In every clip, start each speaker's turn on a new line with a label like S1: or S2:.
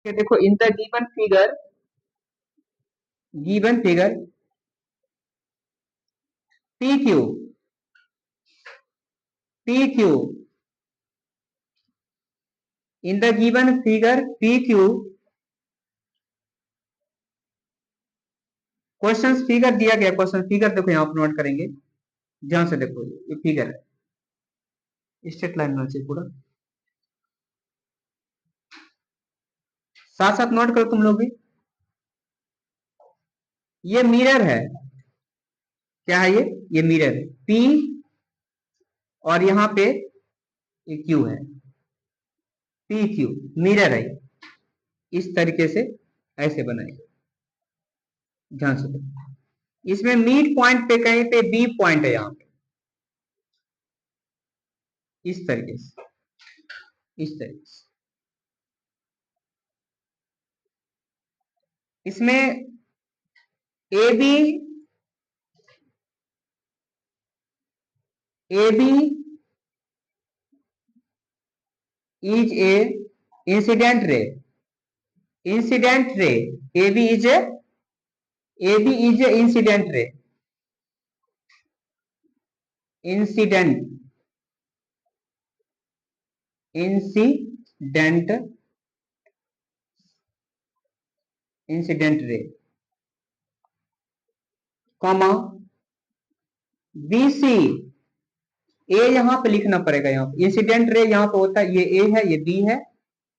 S1: देखो in the given figure P Q in the given figure P Q question figure दिया गया, question figure देखो यहाँ पर नोट करेंगे, ध्यान से देखो ये फिगर है, स्ट्रेट लाइन होना चाहिए पूरा, साथ साथ नोट करो तुम लोग भी। ये मिरर है, क्या है ये मिरर है पी, और यहाँ पे ये क्यू है, पी क्यू मिरर है, इस तरीके से ऐसे बनाए, ध्यान से देखो। इसमें मिड पॉइंट पे कहीं पे बी पॉइंट है, यहाँ पे इस तरीके से, इस तरीके से इसमें A B is a incident ray, incident ray, A B is a incident ray, incident incident incident ray, comma B C, A यहां पे लिखना पड़ेगा, यहाँ पे इंसिडेंट रे यहाँ पे होता है, ये ए है ये बी है,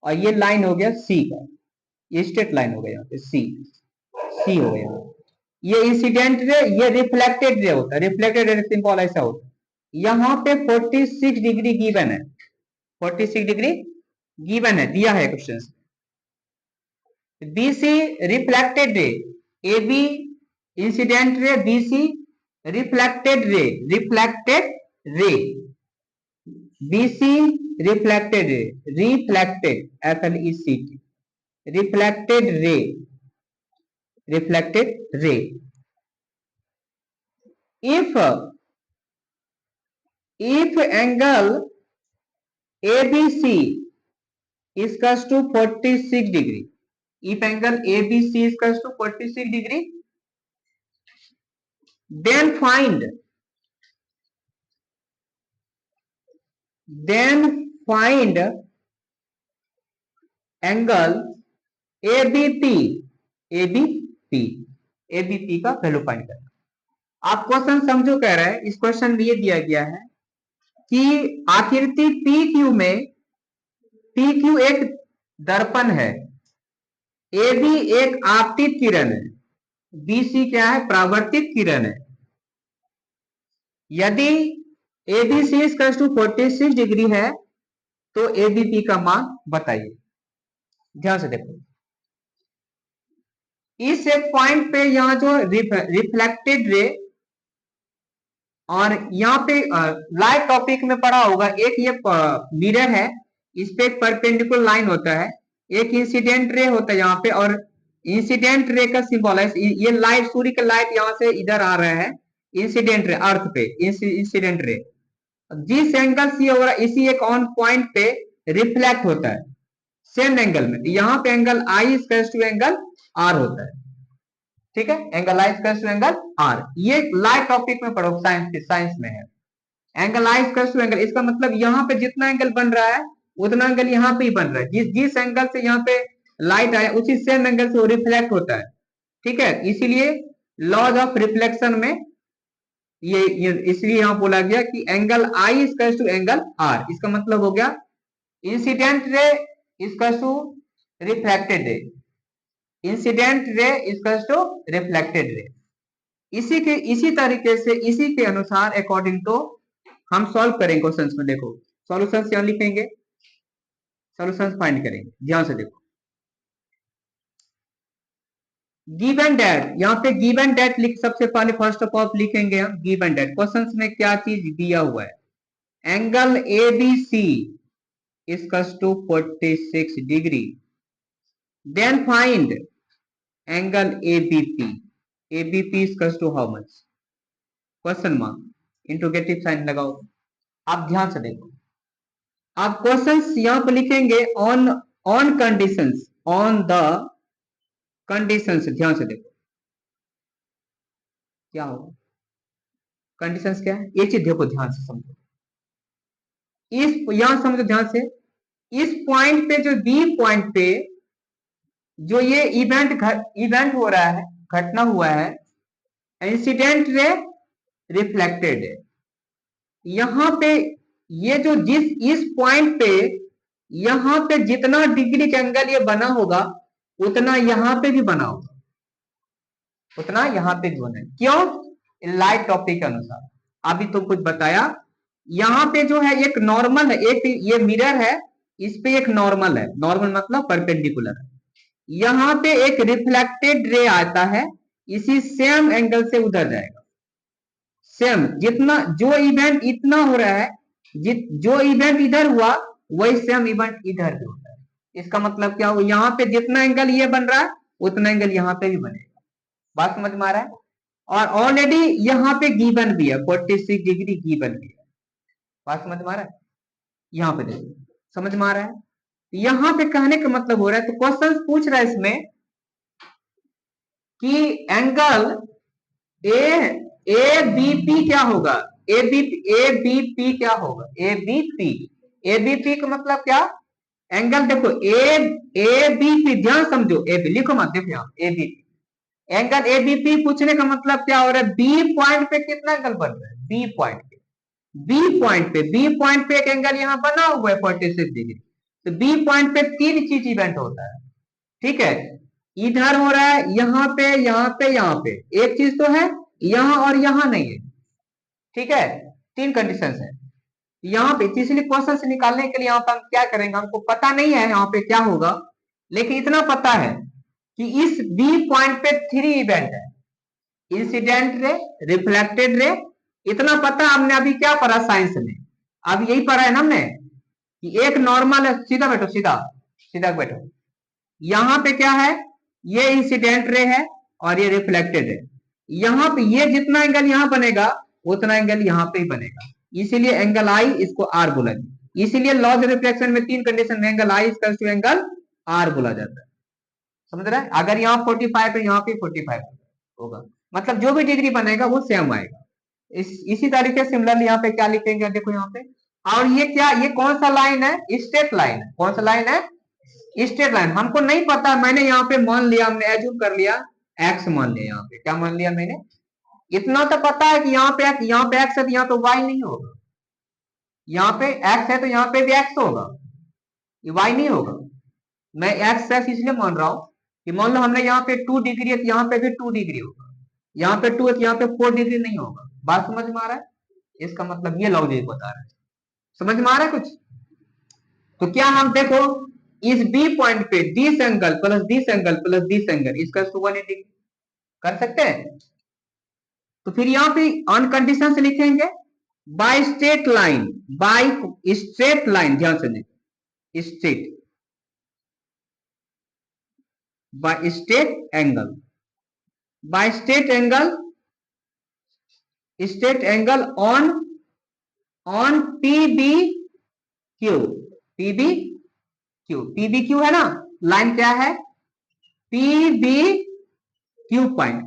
S1: और ये लाइन हो गया सी का, ये स्ट्रेट लाइन हो गया यहाँ पे सी, सी हो गया, ये इंसिडेंट रे, ये रिफ्लेक्टेड रे होता है, रिफ्लेक्टेड रे सिंपल ऐसा होता है। यहाँ पे 46 डिग्री गिवन है, 46 डिग्री गिवन है, दिया है question. BC reflected ray, A B incident ray, BC reflected ray, reflected ray, BC reflected ray, reflected F L E C T, reflected ray, reflected ray, if angle ABC is equals to 46 degree, if angle ABC is equals to 46 degree, then find angle ABP, ABP का value find करना। आप question समझो, कह रहा है इस question में ये दिया गया है कि आकृति पी क्यू एक दर्पण है, ए बी एक आपतित किरण है, बी सी क्या है परावर्तित किरण है, यदि A B C equal to 46 degree है तो ए बी पी का मान बताइए। ध्यान से देखो, इस एक पॉइंट पे यहाँ जो रिफ्लेक्टेड रे, और यहाँ पे लाइट टॉपिक में पढ़ा होगा, एक ये मिरर है, इस पे एक परपेंडिकुलर लाइन होता है, एक इंसिडेंट रे होता है यहाँ पे, और इंसिडेंट रे का सिंबल है ये लाइट, सूर्य का लाइट यहाँ से इधर आ रहा है, इंसिडेंट रे अर्थ पे, इंसिडेंट रे जिस एंगल से हो रहा है इसी एक ऑन पॉइंट पे रिफ्लेक्ट होता है सेम एंगल में, यहाँ पे angle I equals to angle R होता है, ठीक है, angle I equals to angle R, ये लाइट टॉपिक में पढ़ो, साइंस में है, angle I equals to angle, इसका मतलब यहाँ पे जितना एंगल बन रहा है उतना एंगल यहाँ पे ही बन रहा है, जिस एंगल से यहाँ पे लाइट आया उसी सेम एंगल से वो रिफ्लेक्ट होता है, ठीक है, इसीलिए लॉज ऑफ रिफ्लेक्शन में ये इसलिए यहाँ बोला गया कि angle I equals to angle R, इसका मतलब हो गया incident ray equals to reflected ray, incident ray equals to reflected ray. इसी तरीके से इसी के अनुसार अकॉर्डिंग तो हम सॉल्व करेंगे क्वेश्चंस में, देखो सॉल्यूशंस यहाँ लिखेंगे, सॉल्यूशंस फाइंड करेंगे, ध्यान से देखो। गिवन डेट, यहाँ पे गिवन डेट लिख, सबसे पहले फर्स्ट ऑफ ऑल लिखेंगे हम गिवन डेट, क्वेश्चंस में क्या चीज दिया हुआ है, angle A B C equals to 46 degree, then find angle ABP, ABP equals to how much, question mark, interrogative sign लगाओ। आप ध्यान से देखो, आप क्वेश्चंस यहाँ पे लिखेंगे ऑन ऑन द कंडीशन, ध्यान से देखो क्या होगा, कंडीशंस क्या है, ये चीज देखो ध्यान से समझो, इस यहां समझो ध्यान से, इस पॉइंट पे जो बी पॉइंट पे जो ये इवेंट हो रहा है, घटना हुआ है, इंसिडेंट रे रिफ्लेक्टेड है, यहां पे ये जो इस पॉइंट पे यहां पे जितना डिग्री का एंगल ये बना होगा उतना यहां पे भी बना होगा, उतना यहां पे भी बना है। क्यों? लाइट टॉपिक के अनुसार अभी तो कुछ बताया, यहां पे जो है एक नॉर्मल है, एक ये मिरर है, इस पे एक नॉर्मल है, नॉर्मल मतलब परपेंडिकुलर है, यहां पे एक रिफ्लेक्टेड रे आता है, इसी सेम एंगल से उधर जाएगा, सेम जितना जो इवेंट इतना हो रहा है, जो इवेंट इधर हुआ वही सेम इवेंट इधर भी होता है। इसका मतलब क्या हुआ, यहाँ पे जितना एंगल ये बन रहा है उतना एंगल यहाँ पे भी बनेगा। बात समझ में आ रहा है? और ऑलरेडी यहाँ पे गिवन भी है 46 डिग्री गिवन भी है। बात समझ में आ रहा है? यहाँ पे देखो समझ में आ रहा है? यहाँ पे कहने का मतलब हो रहा है, तो क्वेश्चन पूछ रहा है इसमें कि angle A A B P क्या होगा, ए बी पी क्या होगा, A B P, A B P का मतलब क्या, एंगल देखो ए बी पी, ध्यान समझो, ए बी लिखो मत, देखो यहाँ A B P, angle A B P पूछने का मतलब क्या हो रहा है, बी पॉइंट पे कितना एंगल बन रहा है, बी पॉइंट पे, बी पॉइंट पे एक एंगल यहाँ बना हुआ है 46 डिग्री, तो बी पॉइंट पे तीन चीज इवेंट होता है, ठीक है, इधर हो रहा है, यहाँ पे यहाँ पे यहाँ पे, एक चीज तो है यहाँ और यहाँ नहीं है, ठीक है, तीन कंडीशंस है यहाँ पे, तो इसलिए क्वेश्चन से निकालने के लिए यहाँ पे हम क्या करेंगे, हमको पता नहीं है यहाँ पे क्या होगा, लेकिन इतना पता है कि इस बी पॉइंट पे थ्री इवेंट है, इंसिडेंट रे, रिफ्लेक्टेड रे, इतना पता हमने अभी क्या पढ़ा साइंस में, अब यही पढ़ा है ना हमने कि एक नॉर्मल है, सीधा बैठो, सीधा सीधा बैठो, यहाँ पे क्या है, ये इंसिडेंट रे है और ये रिफ्लेक्टेड है, यहाँ पे ये जितना एंगल यहाँ बनेगा उतना एंगल यहाँ पे ही बनेगा, इसीलिए एंगल आई इसको आर बोला जाए, इसीलिए लॉज रिफ्लेक्शन में तीन कंडीशन में एंगल आई इसका एंगल आर बोला जाता है। समझ रहा है? अगर यहाँ 45 है यहाँ पे 45 होगा, मतलब जो भी डिग्री बनेगा वो सेम आएगा। इसी तरीके से सिमिलरली यहाँ पे क्या लिखेंगे, देखो यहाँ पे, और ये क्या, ये कौन सा लाइन है, स्ट्रेट लाइन है, कौन सा लाइन है, स्ट्रेट लाइन, हमको नहीं पता, मैंने यहाँ पे मान लिया, हमने एज्यूम कर लिया, एक्स मान लिया, यहाँ पे क्या मान लिया मैंने, इतना तो पता है कि यहाँ पे एक्स है तो यहाँ पे वाई नहीं होगा, यहाँ पे एक्स है तो यहाँ पे भी एक्स होगा, ये वाई नहीं होगा, मैं एक्स एक्स इसलिए मान रहा हूं कि मान लो हमने यहाँ पे 2 डिग्री है तो यहाँ पे भी 2 डिग्री होगा, यहाँ पे 2 है तो यहाँ पे 4 डिग्री नहीं होगा। बात समझ में आ रहा है? इसका मतलब ये लॉजिक बता रहा है, समझ में आ रहा है कुछ? तो क्या हम देखो इस बी पॉइंट पे this angle plus this angle plus this angle इसका 180 डिग्री कर सकते हैं, तो फिर यहाँ पे ऑन कंडीशन से लिखेंगे by straight line, by straight line, ध्यान से देखिए, straight by straight angle, by straight angle on P B Q, PB Q, PB Q है ना, लाइन क्या है, PB Q point,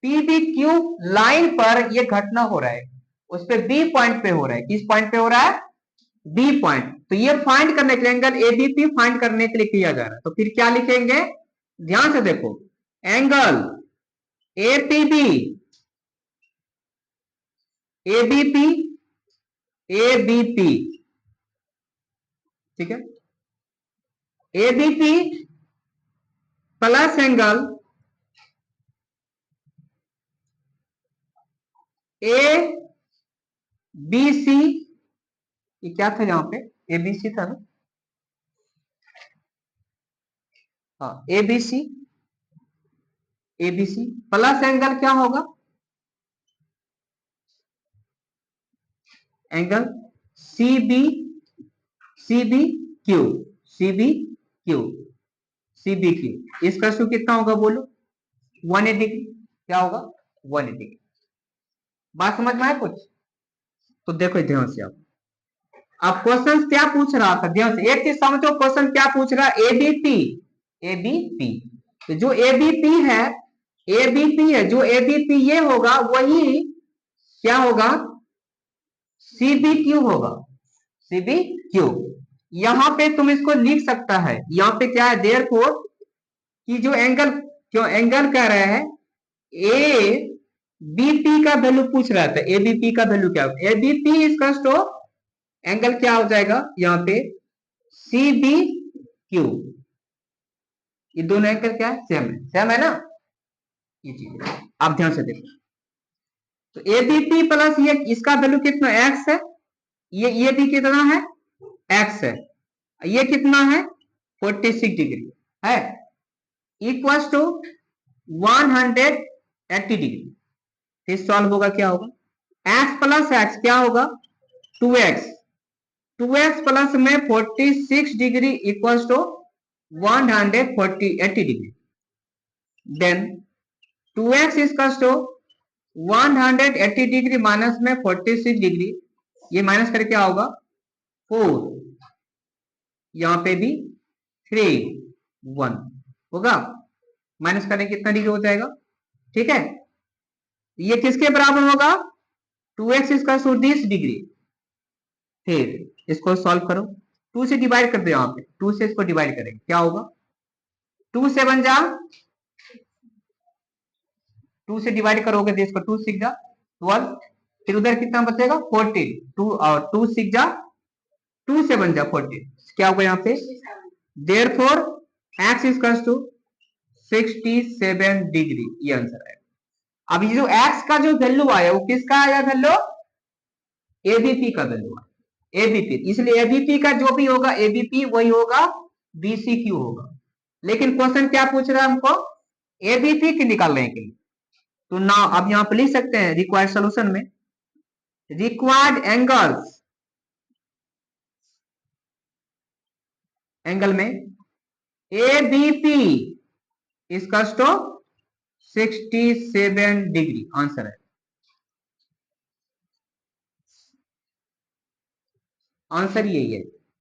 S1: PB Q line पर ये घटना हो रहा है, उस पे बी पॉइंट पे हो रहा है, किस पॉइंट पे हो रहा है, बी पॉइंट, तो ये फाइंड करने के लिए एंगल एबीपी फाइंड करने के लिए किया जा रहा है, तो फिर क्या लिखेंगे, ध्यान से देखो, एंगल एपीबी, एबीपी, एबीपी, ठीक है, ABP plus angle A B C, ये क्या था यहाँ पे, एबीसी था ना, हाँ एबीसी, एबीसी प्लस एंगल क्या होगा, angle CB, CB Q, CB Q, CB Q, इसका सू कितना होगा बोलो, 180 डिग्री, क्या होगा 180 डिग्री। बात समझ में आया कुछ? तो देखो ध्यान से, अब क्वेश्चन क्या पूछ रहा था, ध्यान से एक चीज समझो, क्वेश्चन क्या पूछ रहा है, एबीपी एबीपी। तो जो एबीपी है, एबीपी है, जो एबीपी ये होगा वही क्या होगा, सीबी क्यूब होगा, सीबी क्यूब। यहां पे तुम इसको लिख सकता है, यहां पे क्या है, देयरफॉर कि जो एंगल, क्यों एंगल कह रहे हैं, ए बीपी का वैल्यू पूछ रहा था, एबीपी का वैल्यू क्या होगा, एबीपी इसका तो एंगल क्या हो जाएगा यहाँ पे, सी बी क्यू। ये दोनों एंगल क्या है, सेम है ना, ये चीज आप ध्यान से देखो। तो एबीपी प्लस ये इसका वैल्यू कितना एक्स है, ये भी कितना है, एक्स है, ये कितना है 46 डिग्री है, इक्वल टू 180 डिग्री। फिर सॉल्व होगा, क्या होगा, एक्स प्लस एक्स क्या होगा 2x, 2x प्लस में 46 degree equal to 180 degree. Then 2x equal to 180 degree minus में 46 डिग्री, ये माइनस करके क्या होगा 4, यहां पे भी 3 1 होगा, माइनस करें कितना डिग्री हो जाएगा, ठीक है। ये किसके बराबर होगा, 2x इक्वल टू 20 डिग्री। फिर इसको सॉल्व करो, 2 से डिवाइड कर दो, यहाँ पे 2 से इसको डिवाइड करेंगे, क्या होगा 2 से बन जा, 2 से डिवाइड करोगे तो इसको 2 6 जा 12, फिर उधर कितना बचेगा 14, 2 और 2 6 जा 2 से बन जा 14, क्या होगा यहाँ पे, therefore x equals to 67 degree, ये आंसर है। अब ये जो x का जो वैल्यू आया वो किसका आया वैल्यू, एबीपी का वैल्यू आया, एबीपी, इसलिए एबीपी का जो भी होगा एबीपी वही होगा, बीसीक्यू होगा। लेकिन क्वेश्चन क्या पूछ रहा है हमको, एबीपी की निकालने के लिए। तो ना अब यहां पर लिख सकते हैं रिक्वायर्ड सॉल्यूशन में, रिक्वायर्ड एंगल्स, एंगल में एबीपी इसका तो 67 डिग्री आंसर है, आंसर यही है।